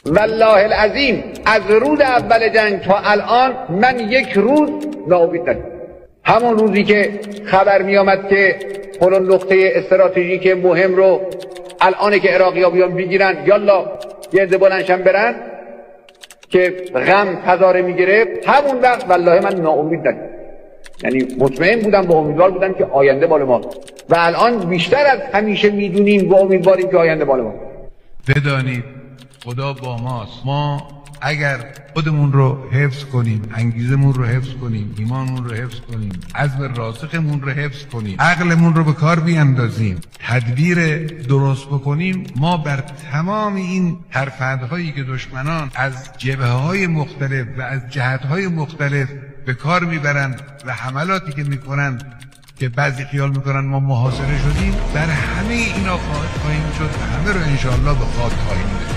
والله العظیم از روز اول جنگ تا الان من یک روز ناامید نشدم. همون روزی که خبر می آمد که فلان نقطه استراتژیک مهم رو الان که عراقی‌ها بیان بگیرن یالا یه عده بلندشن برن که غم تظاهر میگرفت، همون وقت والله من ناامید نشدم. یعنی مطمئن بودم و امیدوار بودم که آینده مال ما، و الان بیشتر از همیشه میدونیم و امیدواریم که آینده مال ما. بدانید خدا با ماست. ما اگر خودمون رو حفظ کنیم، انگیزمون رو حفظ کنیم، ایمانمون رو حفظ کنیم، عزم راسخمون رو حفظ کنیم، عقلمون رو به کار بیاندازیم، تدبیر درست بکنیم، ما بر تمام این ترفندهایی که دشمنان از جبهه‌های مختلف و از جهت‌های مختلف به کار میبرند و حملاتی که میکنند که بعضی خیال میکنن ما محاصره شدیم، بر همه اینا خواهیم شد و همه رو انشاءالله به خاک خواهیم رسید.